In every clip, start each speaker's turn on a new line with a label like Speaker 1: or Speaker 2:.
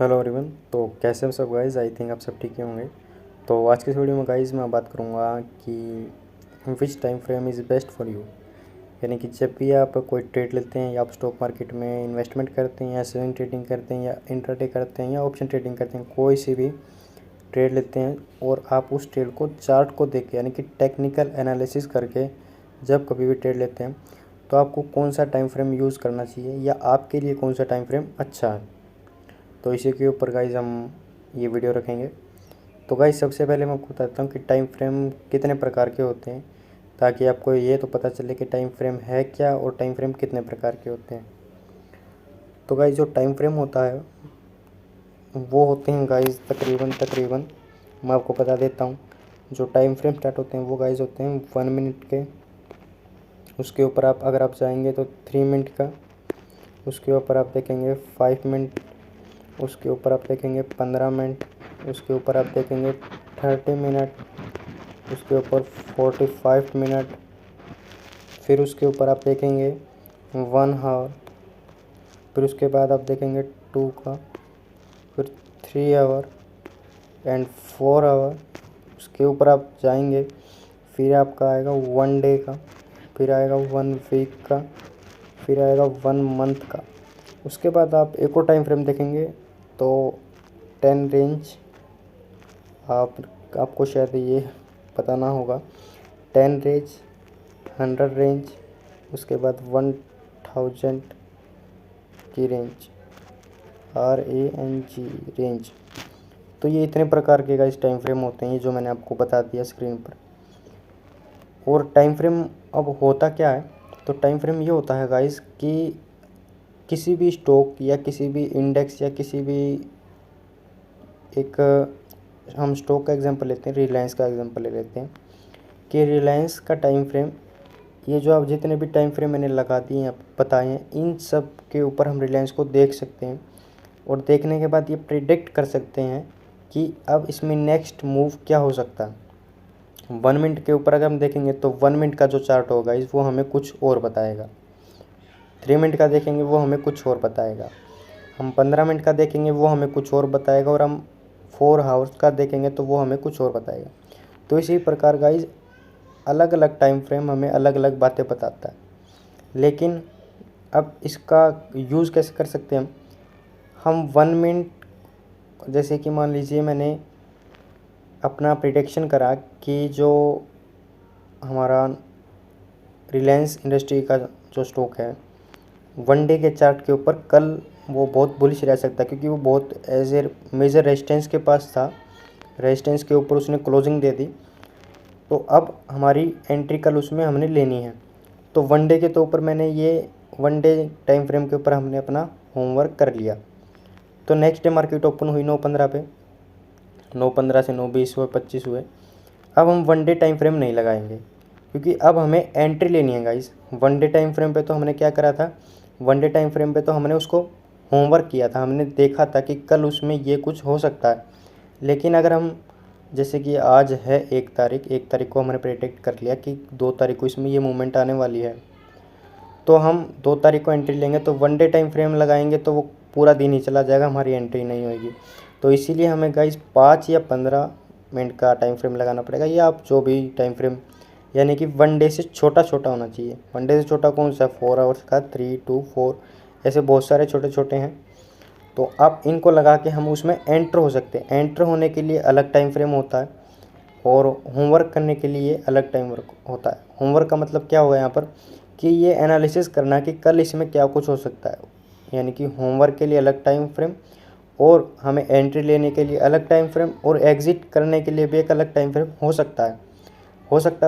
Speaker 1: Hello everyone. तो कैसे हो सब गाइज़? आई थिंक आप सब ठीक ही होंगे। तो आज की इस वीडियो में गाइज़ मैं बात करूँगा कि which time frame is best for you. यानी कि जब भी आप कोई ट्रेड लेते हैं या आप स्टॉक मार्केट में इन्वेस्टमेंट करते हैं या स्विंग ट्रेडिंग करते हैं या इंट्राडे करते हैं या ऑप्शन ट्रेडिंग करते हैं, कोई सी भी ट्रेड लेते हैं और आप उस ट्रेड को चार्ट को देख के यानी कि टेक्निकल एनालिसिस करके जब कभी भी ट्रेड लेते हैं तो आपको कौन सा टाइम फ्रेम यूज़ करना चाहिए या आपके लिए कौन सा टाइम फ्रेम अच्छा है। तो इसी के ऊपर गाइज़ हम ये वीडियो रखेंगे। तो गाइज़ सबसे पहले मैं आपको बताता हूँ कि टाइम फ्रेम कितने प्रकार के होते हैं, ताकि आपको ये तो पता चले कि टाइम फ्रेम है क्या और टाइम फ्रेम कितने प्रकार के होते हैं। तो गाइज़ जो टाइम फ्रेम होता है वो होते हैं गाइज़ तकरीबन मैं आपको बता देता हूँ। जो टाइम फ्रेम स्टार्ट होते हैं वो गाइज़ होते हैं 1 मिनट के। उसके ऊपर आप अगर आप जाएंगे तो 3 मिनट का। उसके ऊपर आप देखेंगे 5 मिनट। उसके ऊपर आप देखेंगे 15 मिनट। उसके ऊपर आप देखेंगे 30 मिनट। उसके ऊपर 45 मिनट। फिर उसके ऊपर आप देखेंगे 1 आवर। फिर उसके बाद आप देखेंगे 2 का। फिर 3 आवर एंड 4 आवर। उसके ऊपर आप जाएंगे, फिर आपका आएगा 1 डे का। फिर आएगा 1 वीक का। फिर आएगा 1 मंथ का। उसके बाद आप एक और टाइम फ्रेम देखेंगे तो 10 रेंज। आपको शायद ये पता ना होगा। 10 रेंज, 100 रेंज, उसके बाद 1000 की रेंज, RANG रेंज। तो ये इतने प्रकार के गाइस टाइम फ्रेम होते हैं जो मैंने आपको बता दिया स्क्रीन पर। और टाइम फ्रेम अब होता क्या है, तो टाइम फ्रेम ये होता है गाइस कि किसी भी स्टॉक या किसी भी इंडेक्स या किसी भी एक, हम स्टॉक का एग्जांपल लेते हैं, रिलायंस का एग्जांपल ले लेते हैं कि रिलायंस का टाइम फ्रेम, ये जो आप जितने भी टाइम फ्रेम मैंने लगा दिए हैं बताए हैं, इन सब के ऊपर हम रिलायंस को देख सकते हैं और देखने के बाद ये प्रिडिक्ट कर सकते हैं कि अब इसमें नेक्स्ट मूव क्या हो सकता है। 1 मिनट के ऊपर अगर हम देखेंगे तो 1 मिनट का जो चार्ट होगा इस वो हमें कुछ और बताएगा। 3 मिनट का देखेंगे वो हमें कुछ और बताएगा। हम 15 मिनट का देखेंगे वो हमें कुछ और बताएगा। और हम 4 आवर्स का देखेंगे तो वो हमें कुछ और बताएगा। तो इसी प्रकार गाइज अलग अलग टाइम फ्रेम हमें अलग अलग बातें बताता है। लेकिन अब इसका यूज़ कैसे कर सकते हैं हम 1 मिनट, जैसे कि मान लीजिए मैंने अपना प्रिडिक्शन करा कि जो हमारा रिलायंस इंडस्ट्री का जो स्टॉक है 1 डे के चार्ट के ऊपर कल वो बहुत बुलिश रह सकता है, क्योंकि वो बहुत एज ए मेजर रेजिस्टेंस के पास था। रेजिस्टेंस के ऊपर उसने क्लोजिंग दे दी, तो अब हमारी एंट्री कल उसमें हमने लेनी है। तो 1 डे के तो ऊपर मैंने ये 1 डे टाइम फ्रेम के ऊपर हमने अपना होमवर्क कर लिया। तो नेक्स्ट डे मार्केट ओपन हुई 9:15 पे। 9:15 से 9:20 हुए, 25 हुए। अब हम 1 डे टाइम फ्रेम नहीं लगाएंगे, क्योंकि अब हमें एंट्री लेनी है गाइस। 1 डे टाइम फ्रेम पे तो हमने क्या करा था, 1 डे टाइम फ्रेम पे तो हमने उसको होमवर्क किया था, हमने देखा था कि कल उसमें ये कुछ हो सकता है। लेकिन अगर हम, जैसे कि आज है 1 तारीख को हमने प्रेडिक्ट कर लिया कि 2 तारीख को इसमें ये मूवमेंट आने वाली है, तो हम 2 तारीख को एंट्री लेंगे। तो 1 डे टाइम फ्रेम लगाएंगे तो वो पूरा दिन ही चला जाएगा, हमारी एंट्री नहीं होगी। तो इसीलिए हमें गाइस 5 या 15 मिनट का टाइम फ्रेम लगाना पड़ेगा, या आप जो भी टाइम फ्रेम, यानी कि 1 डे से छोटा छोटा होना चाहिए। 1 डे से छोटा कौन सा, 4 आवर्स का, 3, 2, 4, ऐसे बहुत सारे छोटे छोटे हैं। तो आप इनको लगा के हम उसमें एंटर हो सकते हैं। एंटर होने के लिए अलग टाइम फ्रेम होता है और होमवर्क करने के लिए अलग टाइम वर्क होता है। होमवर्क का मतलब क्या होगा यहाँ पर, कि ये एनालिसिस करना कि कल इसमें क्या कुछ हो सकता है। यानी कि होमवर्क के लिए अलग टाइम फ्रेम और हमें एंट्री लेने के लिए अलग टाइम फ्रेम और एग्ज़िट करने के लिए भी एक अलग टाइम फ्रेम हो सकता है।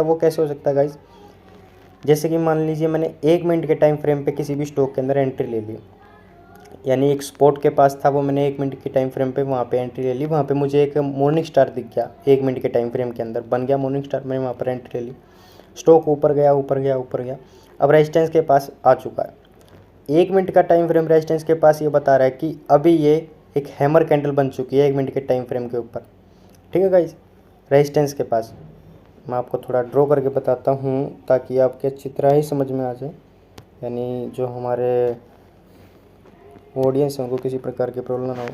Speaker 1: वो कैसे हो सकता है गाइज, जैसे कि मान लीजिए मैंने 1 मिनट के टाइम फ्रेम पे किसी भी स्टॉक के अंदर एंट्री ले ली, यानी एक स्पॉट के पास था, वो मैंने 1 मिनट के टाइम फ्रेम पे वहाँ पे एंट्री ले ली। वहाँ पे मुझे एक मॉर्निंग स्टार दिख गया, 1 मिनट के टाइम फ्रेम के अंदर बन गया मॉर्निंग स्टार, मैंने वहाँ पर एंट्री ले ली। स्टॉक ऊपर गया ऊपर गया ऊपर गया, अब रेजिस्टेंस के पास आ चुका है। 1 मिनट का टाइम फ्रेम रेजिस्टेंस के पास ये बता रहा है कि अभी ये एक हैमर कैंडल बन चुकी है 1 मिनट के टाइम फ्रेम के ऊपर। ठीक है गाइज, रेजिस्टेंस के पास मैं आपको थोड़ा ड्रॉ करके बताता हूँ ताकि आपके अच्छी तरह ही समझ में आ जाए, यानी जो हमारे ऑडियंस हैं उनको किसी प्रकार की प्रॉब्लम ना हो।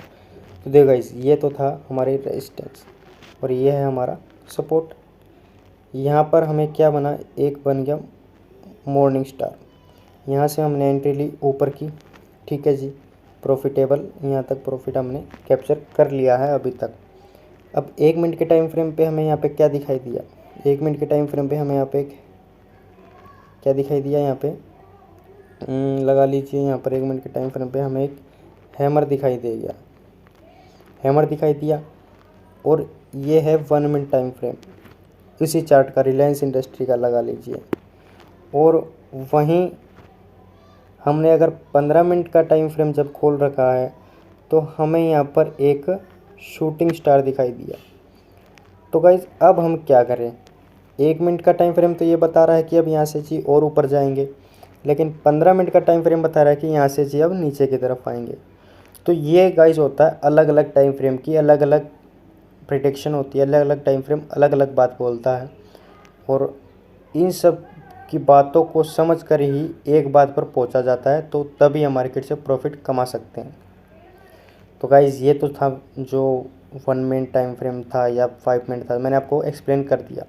Speaker 1: तो देखो गाइस, ये तो था हमारी रेजिस्टेंस और ये है हमारा सपोर्ट। यहाँ पर हमें क्या बना, एक बन गया मॉर्निंग स्टार। यहाँ से हमने एंट्री ली ऊपर की, ठीक है जी, प्रॉफिटेबल, यहाँ तक प्रॉफिट हमने कैप्चर कर लिया है अभी तक। अब 1 मिनट के टाइम फ्रेम पे हमें यहाँ पे क्या दिखाई दिया, 1 मिनट के टाइम फ्रेम पे हमें यहाँ पे क्या दिखाई दिया, यहाँ पे लगा लीजिए, यहाँ पर 1 मिनट के टाइम फ्रेम पे हमें एक हैमर दिखाई दे गया, हैमर दिखाई दिया। और ये है 1 मिनट टाइम फ्रेम इसी चार्ट का, रिलायंस इंडस्ट्री का लगा लीजिए। और वहीं हमने अगर 15 मिनट का टाइम फ्रेम जब खोल रखा है तो हमें यहाँ पर एक शूटिंग स्टार दिखाई दिया। तो गाइज अब हम क्या करें, 1 मिनट का टाइम फ्रेम तो ये बता रहा है कि अब यहाँ से जी और ऊपर जाएंगे, लेकिन 15 मिनट का टाइम फ्रेम बता रहा है कि यहाँ से जी अब नीचे की तरफ आएंगे। तो ये गाइज होता है अलग अलग टाइम फ्रेम की अलग अलग प्रिडिक्शन होती है, अलग अलग टाइम फ्रेम अलग अलग बात बोलता है। और इन सब की बातों को समझ कर ही एक बात पर पहुंचा जाता है, तो तभी हम मार्केट से प्रॉफिट कमा सकते हैं। तो गाइज़ ये तो था जो 1 मिनट टाइम फ्रेम था या 5 मिनट था, मैंने आपको एक्सप्लेन कर दिया,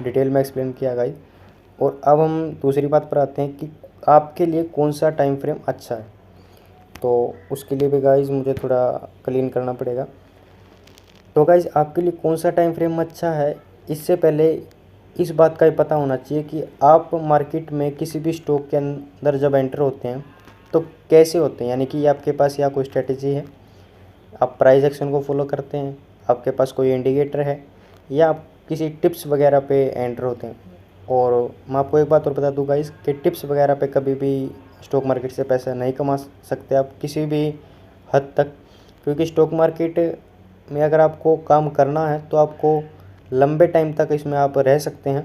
Speaker 1: डिटेल में एक्सप्लेन किया गाइज। और अब हम दूसरी बात पर आते हैं कि आपके लिए कौन सा टाइम फ्रेम अच्छा है। तो उसके लिए भी गाइज मुझे थोड़ा क्लीन करना पड़ेगा। तो गाइज आपके लिए कौन सा टाइम फ्रेम अच्छा है, इससे पहले इस बात का ही पता होना चाहिए कि आप मार्केट में किसी भी स्टॉक के अंदर जब एंटर होते हैं तो कैसे होते हैं, यानी कि आपके पास या कोई स्ट्रेटजी है, आप प्राइस एक्शन को फॉलो करते हैं, आपके पास कोई इंडिकेटर है, या आप किसी टिप्स वगैरह पे एंटर होते हैं। और मैं आपको एक बात और बता दूँ गाइस कि टिप्स वगैरह पे कभी भी स्टॉक मार्केट से पैसा नहीं कमा सकते आप किसी भी हद तक, क्योंकि स्टॉक मार्केट में अगर आपको काम करना है तो आपको लंबे टाइम तक इसमें आप रह सकते हैं।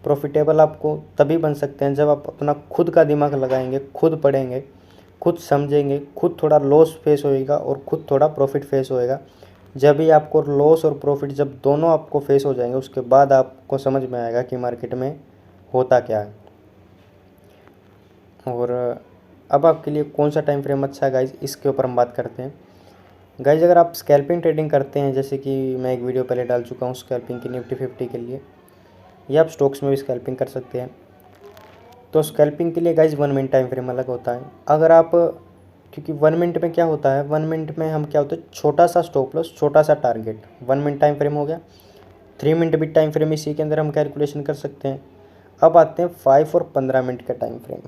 Speaker 1: प्रॉफिटेबल आपको तभी बन सकते हैं जब आप अपना खुद का दिमाग लगाएंगे, खुद पढ़ेंगे, खुद समझेंगे, खुद थोड़ा लॉस फेस होएगा और खुद थोड़ा प्रॉफिट फेस होएगा। जब भी आपको लॉस और प्रॉफिट जब दोनों आपको फेस हो जाएंगे, उसके बाद आपको समझ में आएगा कि मार्केट में होता क्या है। और अब आपके लिए कौन सा टाइम फ्रेम अच्छा है गाइज, इसके ऊपर हम बात करते हैं। गाइज अगर आप स्कैल्पिंग ट्रेडिंग करते हैं, जैसे कि मैं एक वीडियो पहले डाल चुका हूँ स्कैल्पिंग की निफ्टी 50 के लिए, या आप स्टॉक्स में भी स्कैल्पिंग कर सकते हैं। तो स्कैल्पिंग के लिए गाइज 1 मिनट टाइम फ्रेम अलग होता है। अगर आप, क्योंकि 1 मिनट में क्या होता है, 1 मिनट में हम क्या होता है, छोटा सा स्टॉप लॉस, छोटा सा टारगेट, 1 मिनट टाइम फ्रेम हो गया। 3 मिनट भी टाइम फ्रेम इसी के अंदर हम कैलकुलेशन कर सकते हैं। अब आते हैं 5 और 15 मिनट का टाइम फ्रेम।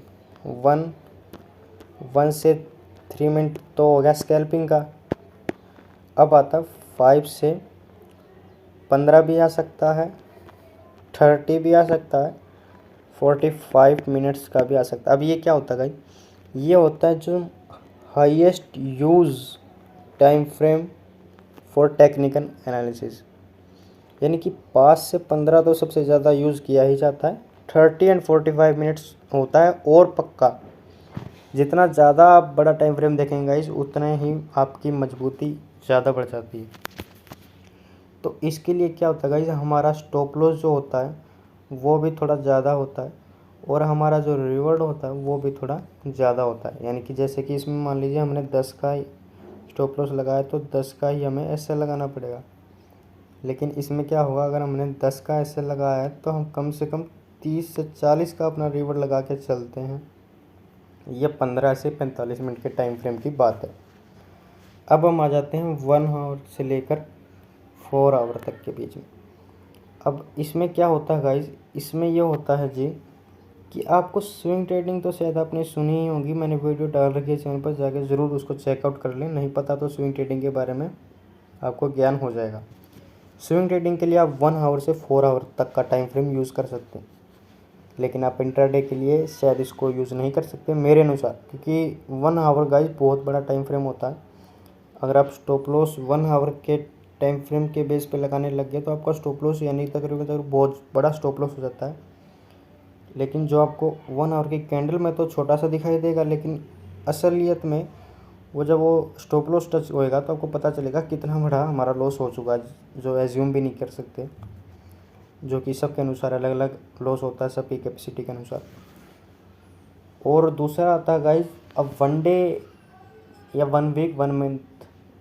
Speaker 1: 1 से 3 मिनट तो हो गया स्कैल्पिंग का। अब आता 5 से 15 भी आ सकता है, 30 भी आ सकता है, 45 मिनट्स का भी आ सकता है। अब ये क्या होता है गाइस, ये होता है जो highest use time frame for technical analysis, यानी कि 5 से 15 तो सबसे ज़्यादा यूज़ किया ही जाता है। 30 एंड 45 मिनट्स होता है और पक्का। जितना ज़्यादा आप बड़ा टाइम फ्रेम देखेंगे गाइस, उतना ही आपकी मजबूती ज़्यादा बढ़ जाती है। तो इसके लिए क्या होता है गाइस, हमारा स्टॉप लॉस जो होता है वो भी थोड़ा ज़्यादा होता है और हमारा जो रिवॉर्ड होता है वो भी थोड़ा ज़्यादा होता है। यानी कि जैसे कि इसमें मान लीजिए हमने 10 का स्टॉप लॉस लगाया तो 10 का ही हमें ऐसे लगाना पड़ेगा। लेकिन इसमें क्या होगा, अगर हमने 10 का ऐसे लगाया है तो हम कम से कम 30 से 40 का अपना रिवॉर्ड लगा के चलते हैं। ये 15 से 45 मिनट के टाइम फ्रेम की बात है। अब हम आ जाते हैं 1 आवर से लेकर 4 आवर तक के बीच में। अब इसमें क्या होता है गाइज, इसमें ये होता है जी कि आपको स्विंग ट्रेडिंग तो शायद आपने सुनी ही होगी, मैंने वीडियो डाल रखी है चैनल पर, जाकर ज़रूर उसको चेकआउट कर लें। नहीं पता तो स्विंग ट्रेडिंग के बारे में आपको ज्ञान हो जाएगा। स्विंग ट्रेडिंग के लिए आप 1 आवर से 4 आवर तक का टाइम फ्रेम यूज़ कर सकते हैं, लेकिन आप इंट्राडे के लिए शायद इसको यूज़ नहीं कर सकते मेरे अनुसार, क्योंकि 1 आवर गाइज बहुत बड़ा टाइम फ्रेम होता है। अगर आप स्टॉप लॉस 1 आवर के टाइम फ्रेम के बेस पे लगाने लग गए तो आपका स्टॉप लॉस यानी तकरीबन बहुत बड़ा स्टॉप लॉस हो जाता है। लेकिन जो आपको 1 आवर की कैंडल में तो छोटा सा दिखाई देगा, लेकिन असलियत में वो जब वो स्टॉप लॉस टच होएगा तो आपको पता चलेगा कितना बड़ा हमारा लॉस हो चुका है, जो एज्यूम भी नहीं कर सकते, जो कि सबके अनुसार अलग अलग लॉस होता है, सबकी कैपेसिटी के अनुसार। और दूसरा आता है गाइज, अब 1 डे या 1 वीक 1 मंथ,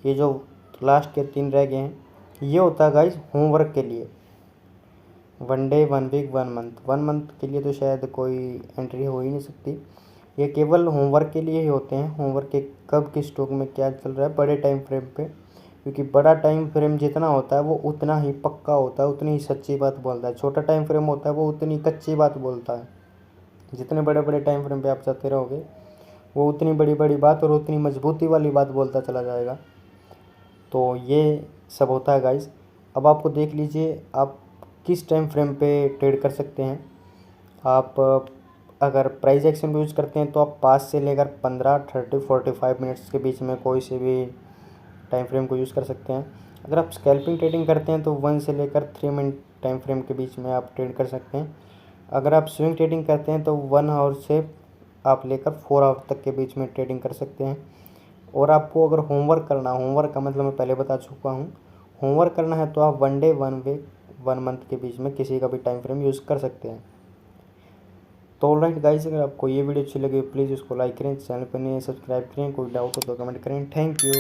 Speaker 1: ये जो लास्ट के 3 रह गए हैं। ये होता है गाइस होमवर्क के लिए, 1 डे 1 वीक 1 मंथ। 1 मंथ के लिए तो शायद कोई एंट्री हो ही नहीं सकती, ये केवल होमवर्क के लिए ही होते हैं। होमवर्क के कब किस स्टॉक में क्या चल रहा है बड़े टाइम फ्रेम पे, क्योंकि बड़ा टाइम फ्रेम जितना होता है वो उतना ही पक्का होता है, उतनी ही सच्ची बात बोलता है। छोटा टाइम फ्रेम होता है वो उतनी कच्ची बात बोलता है। जितने बड़े बड़े टाइम फ्रेम पे आप जाते रहोगे वो उतनी बड़ी बड़ी बात और उतनी मजबूती वाली बात बोलता चला जाएगा। तो ये सब होता है गाइस। अब आपको देख लीजिए आप किस टाइम फ्रेम पे ट्रेड कर सकते हैं। आप अगर प्राइस एक्शन यूज़ करते हैं तो आप 5 से लेकर 15, 30, 45 मिनट्स के बीच में कोई से भी टाइम फ्रेम को यूज़ कर सकते हैं। अगर आप स्कैल्पिंग ट्रेडिंग करते हैं तो 1 से लेकर 3 मिनट टाइम फ्रेम के बीच में आप ट्रेड कर सकते हैं। अगर आप स्विंग ट्रेडिंग करते हैं तो 1 आवर से आप लेकर 4 आवर तक के बीच में ट्रेडिंग कर सकते हैं। और आपको अगर होमवर्क करना, होमवर्क का मतलब मैं पहले बता चुका हूँ, होमवर्क करना है तो आप 1 डे 1 वीक 1 मंथ के बीच में किसी का भी टाइम फ्रेम यूज़ कर सकते हैं। तो ऑलराइट गाइस, अगर आपको ये वीडियो अच्छी लगी प्लीज़ उसको लाइक करें, चैनल पर नहीं सब्सक्राइब करें, कोई डाउट हो तो कमेंट करें। Thank you.